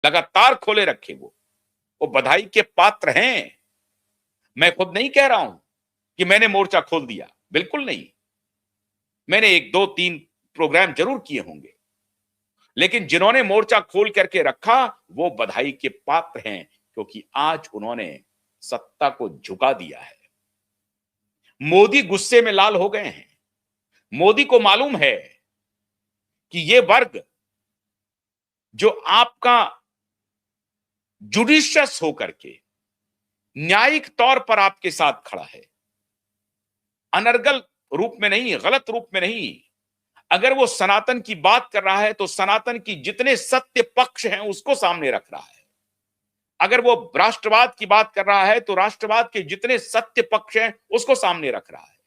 लगातार खोले रखे वो बधाई के पात्र हैं। मैं खुद नहीं कह रहा हूं कि मैंने मोर्चा खोल दिया, बिल्कुल नहीं। मैंने 1 2 3 प्रोग्राम जरूर किए होंगे, लेकिन जिन्होंने मोर्चा खोल करके रखा वो बधाई के पात्र हैं, क्योंकि आज उन्होंने सत्ता को झुका दिया है। मोदी गुस्से में लाल हो गए हैं। मोदी को मालूम है कि ये वर्ग जो आपका जुडिशियस होकर के न्यायिक तौर पर आपके साथ खड़ा है, अनर्गल रूप में नहीं, गलत रूप में नहीं, अगर वो सनातन की बात कर रहा है तो सनातन की जितने सत्य पक्ष हैं उसको सामने रख रहा है। अगर वो राष्ट्रवाद की बात कर रहा है तो राष्ट्रवाद के जितने सत्य पक्ष हैं उसको सामने रख रहा है।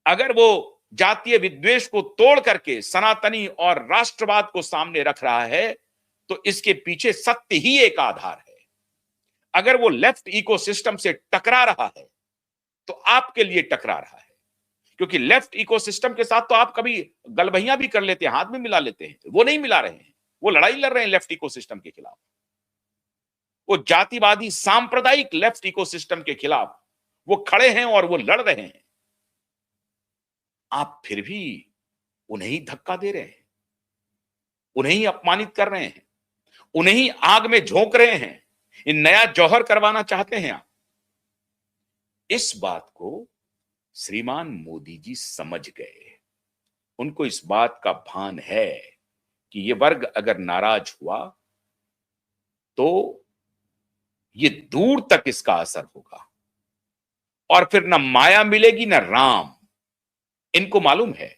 अगर वो जातीय विद्वेष को तोड़ करके सनातनी और राष्ट्रवाद को सामने रख रहा है तो इसके पीछे सत्य ही एक आधार है। अगर वो लेफ्ट इकोसिस्टम से टकरा रहा है तो आपके लिए टकरा रहा है, क्योंकि लेफ्ट इकोसिस्टम के साथ तो आप कभी गलबहियां भी कर लेते हैं, हाथ में मिला लेते हैं। वो नहीं मिला रहे हैं, वो लड़ाई लड़ रहे हैं लेफ्ट इकोसिस्टम के खिलाफ। वो जातिवादी सांप्रदायिक लेफ्ट इकोसिस्टम के खिलाफ वो खड़े हैं और वो लड़ रहे हैं। आप फिर भी उन्हें ही धक्का दे रहे हैं, उन्हें ही अपमानित कर रहे हैं, उन्हें ही आग में झोंक रहे हैं। इन नया जौहर करवाना चाहते हैं आप। इस बात को श्रीमान मोदी जी समझ गए। उनको इस बात का भान है कि ये वर्ग अगर नाराज हुआ तो ये दूर तक इसका असर होगा और फिर ना माया मिलेगी ना राम। इनको मालूम है।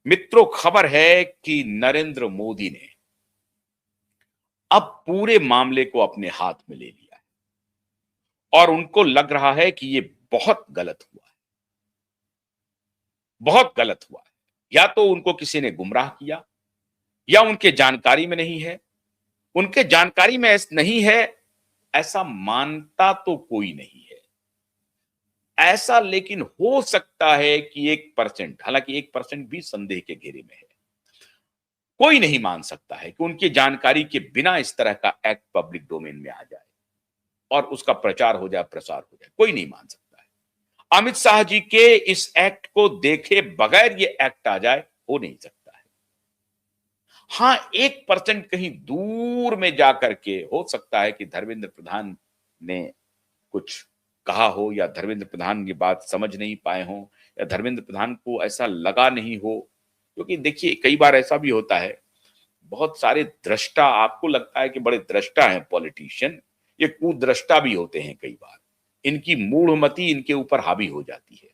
मित्रों, खबर है कि नरेंद्र मोदी ने अब पूरे मामले को अपने हाथ में ले लिया है और उनको लग रहा है कि ये बहुत गलत हुआ है, बहुत गलत हुआ है। या तो उनको किसी ने गुमराह किया या उनके जानकारी में नहीं है। उनके जानकारी में नहीं है ऐसा मानता तो कोई नहीं है। ऐसा लेकिन हो सकता है कि 1%, हालांकि 1% भी संदेह के घेरे में है। कोई नहीं मान सकता है कि उनकी जानकारी के बिना इस तरह का एक्ट पब्लिक डोमेन में आ जाए और उसका प्रचार हो जाए, प्रसार हो जाए। कोई नहीं मान सकता है। अमित शाह जी के इस एक्ट को देखे बगैर ये एक्ट आ जाए, हो नहीं सकता है। हां, 1% कहीं दूर में जाकर के हो सकता है कि धर्मेंद्र प्रधान ने कुछ कहा हो या धर्मेंद्र प्रधान ये बात समझ नहीं पाए हो या धर्मेंद्र प्रधान को ऐसा लगा नहीं हो। क्योंकि देखिए, कई बार ऐसा भी होता है, बहुत सारे दृष्टा, आपको लगता है कि बड़े दृष्टा हैं पॉलिटिशियन, ये कुदृष्टा भी होते हैं। कई बार इनकी मूढ़मति इनके ऊपर हावी हो जाती है,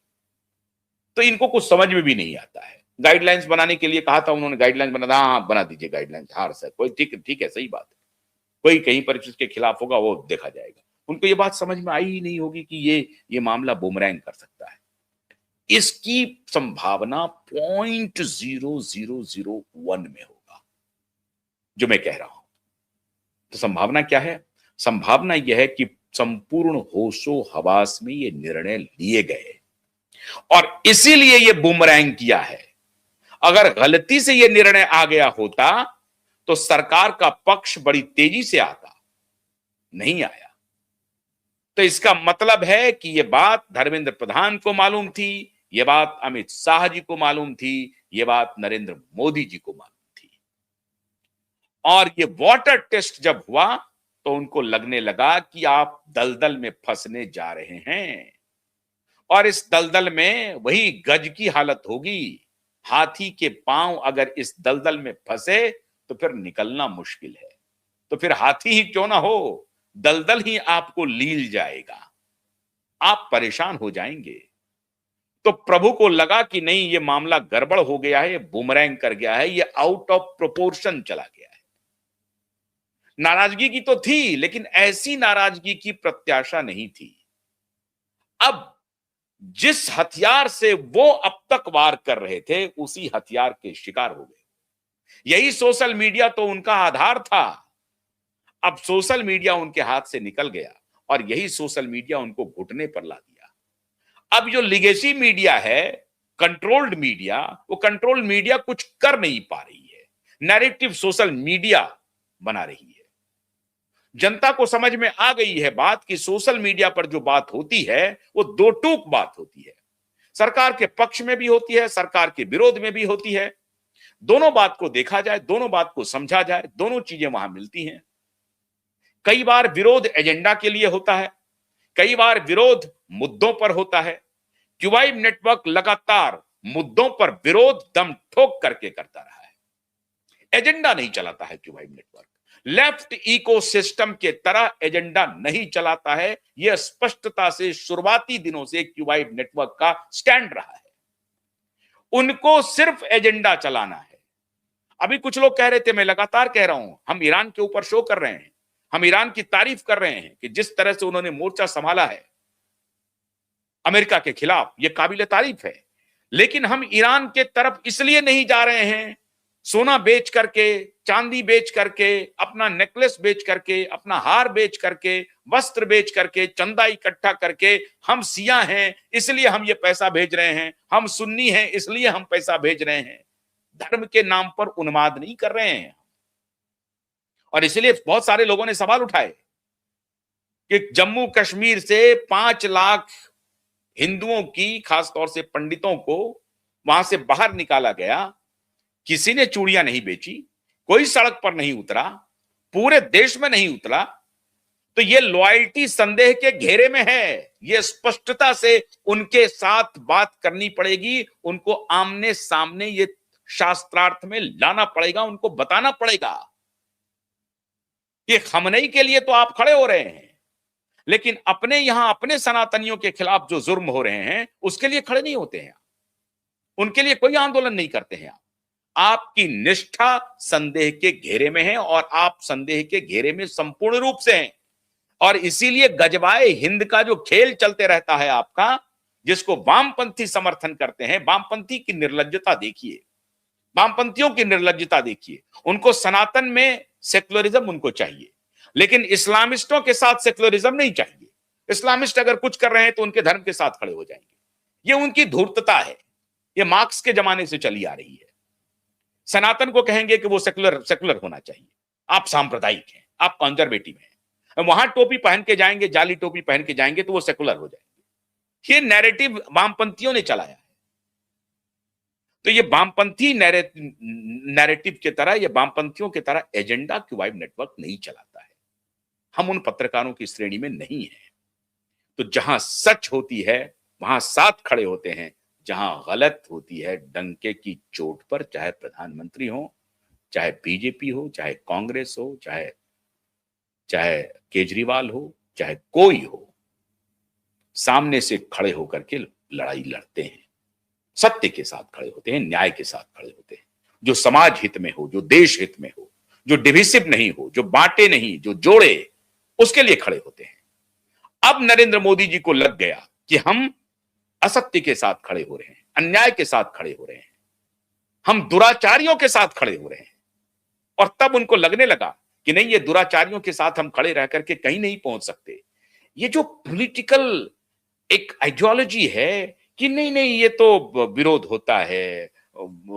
तो इनको कुछ समझ में भी नहीं आता है। गाइडलाइंस बनाने के लिए कहा था उन्होंने, गाइडलाइंस बना, हाँ बना दीजिए गाइडलाइंस। हाँ सर, कोई ठीक ठीक है, सही बात है। कोई कहीं पर इसके खिलाफ होगा, वो देखा जाएगा। उनको ये बात समझ में आई ही नहीं होगी कि ये मामला बुमरैंग कर सकता है। इसकी संभावना 0.0001 में होगा, जो मैं कह रहा हूं। तो संभावना क्या है? संभावना यह है कि संपूर्ण होशो हवास में ये निर्णय लिए गए और इसीलिए ये बुमरैंग किया है। अगर गलती से ये निर्णय आ गया होता तो सरकार का पक्ष बड़ी तेजी से आता, नहीं आया। तो इसका मतलब है कि यह बात धर्मेंद्र प्रधान को मालूम थी, यह बात अमित शाह जी को मालूम थी, यह बात नरेंद्र मोदी जी को मालूम थी। और ये वाटर टेस्ट जब हुआ तो उनको लगने लगा कि आप दलदल में फंसने जा रहे हैं और इस दलदल में वही गज की हालत होगी। हाथी के पांव अगर इस दलदल में फंसे तो फिर निकलना मुश्किल है। तो फिर हाथी ही क्यों ना हो, दलदल ही आपको लील जाएगा, आप परेशान हो जाएंगे। तो प्रभु को लगा कि नहीं, ये मामला गड़बड़ हो गया है, ये बुमरैंग कर गया है, ये आउट ऑफ प्रोपोर्शन चला गया है। नाराजगी की तो थी, लेकिन ऐसी नाराजगी की प्रत्याशा नहीं थी। अब जिस हथियार से वो अब तक वार कर रहे थे उसी हथियार के शिकार हो गए। यही सोशल मीडिया तो उनका आधार था। अब सोशल मीडिया उनके हाथ से निकल गया और यही सोशल मीडिया उनको घुटने पर ला दिया। अब जो लिगेसी मीडिया है, कंट्रोल्ड मीडिया, वो कंट्रोल्ड मीडिया कुछ कर नहीं पा रही है। नैरेटिव सोशल मीडिया बना रही है। जनता को समझ में आ गई है बात कि सोशल मीडिया पर जो बात होती है वो दो टूक बात होती है, सरकार के पक्ष में भी होती है, सरकार के विरोध में भी होती है। दोनों बात को देखा जाए, दोनों बात को समझा जाए, दोनों चीजें वहां मिलती हैं। कई बार विरोध एजेंडा के लिए होता है, कई बार विरोध मुद्दों पर होता है। क्यूबाइब नेटवर्क लगातार मुद्दों पर विरोध दम ठोक करके करता रहा है, एजेंडा नहीं चलाता है क्यूबाइब नेटवर्क। लेफ्ट इकोसिस्टम के तरह एजेंडा नहीं चलाता है, यह स्पष्टता से शुरुआती दिनों से क्यूबाइब नेटवर्क का स्टैंड रहा है। उनको सिर्फ एजेंडा चलाना है। अभी कुछ लोग कह रहे थे, मैं लगातार कह रहा हूं, हम ईरान के ऊपर शो कर रहे हैं, हम ईरान की तारीफ कर रहे हैं कि जिस तरह से उन्होंने मोर्चा संभाला है अमेरिका के खिलाफ, यह काबिल तारीफ है। लेकिन हम ईरान के तरफ इसलिए नहीं जा रहे हैं, सोना बेच करके, चांदी बेच करके, अपना नेकलेस बेच करके, अपना हार बेच करके, वस्त्र बेच करके, चंदा इकट्ठा करके, हम सिया हैं इसलिए हम ये पैसा भेज रहे हैं, हम सुन्नी हैं इसलिए हम पैसा भेज रहे हैं। धर्म के नाम पर उन्माद नहीं कर रहे हैं। और इसलिए बहुत सारे लोगों ने सवाल उठाए कि जम्मू कश्मीर से 5 लाख हिंदुओं की, खासतौर से पंडितों को वहां से बाहर निकाला गया, किसी ने चूड़ियां नहीं बेची, कोई सड़क पर नहीं उतरा, पूरे देश में नहीं उतरा, तो ये लॉयल्टी संदेह के घेरे में है। ये स्पष्टता से उनके साथ बात करनी पड़ेगी, उनको आमने सामने ये शास्त्रार्थ में लाना पड़ेगा, उनको बताना पड़ेगा कि खमनई के लिए तो आप खड़े हो रहे हैं, लेकिन अपने यहां अपने सनातनियों के खिलाफ जो जुर्म हो रहे हैं उसके लिए खड़े नहीं होते हैं, उनके लिए कोई आंदोलन नहीं करते हैं। आपकी निष्ठा संदेह के घेरे में है और आप संदेह के घेरे में संपूर्ण रूप से हैं। और इसीलिए गजबाए हिंद का जो खेल चलते रहता है आपका, जिसको वामपंथी समर्थन करते हैं, वामपंथी की निर्लज्जता देखिए, वामपंथियों की निर्लज्जता देखिए। उनको सनातन में सेक्युलरिज्म उनको चाहिए, लेकिन इस्लामिस्टों के साथ सेक्युलरिज्म नहीं चाहिए। इस्लामिस्ट अगर कुछ कर रहे हैं तो उनके धर्म के साथ खड़े हो जाएंगे। ये उनकी धूर्तता है, ये मार्क्स के जमाने से चली आ रही है। सनातन को कहेंगे कि वो सेकुलर होना चाहिए, आप सांप्रदायिक हैं, आप कंजर्वेटिव हैं, वहां टोपी पहन के जाएंगे, जाली टोपी पहन के जाएंगे तो वो सेकुलर हो जाएंगे। ये नैरेटिव वामपंथियों ने चलाया है। तो ये वामपंथी नैरेटिव की तरह, ये वामपंथियों की तरह एजेंडा क्यूबाइब नेटवर्क नहीं चलाता है। हम उन पत्रकारों की श्रेणी में नहीं है। तो जहां सच होती है वहां साथ खड़े होते हैं, जहां गलत होती है डंके की चोट पर, चाहे प्रधानमंत्री हो, चाहे बीजेपी हो, चाहे कांग्रेस हो, चाहे चाहे केजरीवाल हो, चाहे कोई हो, सामने से खड़े होकर के लड़ाई लड़ते हैं, सत्य के साथ खड़े होते हैं, न्याय के साथ खड़े होते हैं, जो समाज हित में हो, जो देश हित में हो, जो डिविसिव नहीं हो, जो बांटे नहीं, जो जोड़े, उसके लिए खड़े होते हैं। अब नरेंद्र मोदी जी को लग गया कि हम असत्य के साथ खड़े हो रहे हैं, अन्याय के साथ खड़े हो रहे हैं, हम दुराचारियों के साथ खड़े हो रहे हैं। और तब उनको लगने लगा कि नहीं, ये दुराचारियों के साथ हम खड़े रह करके कहीं नहीं पहुंच सकते। ये जो पॉलिटिकल एक आइडियोलॉजी है कि नहीं नहीं ये तो विरोध होता है,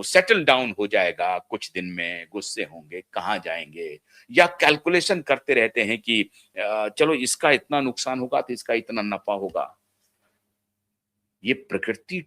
सेटल डाउन हो जाएगा, कुछ दिन में गुस्से होंगे, कहां जाएंगे, या कैलकुलेशन करते रहते हैं कि चलो इसका इतना नुकसान होगा तो इसका इतना नफा होगा। ये प्रकृति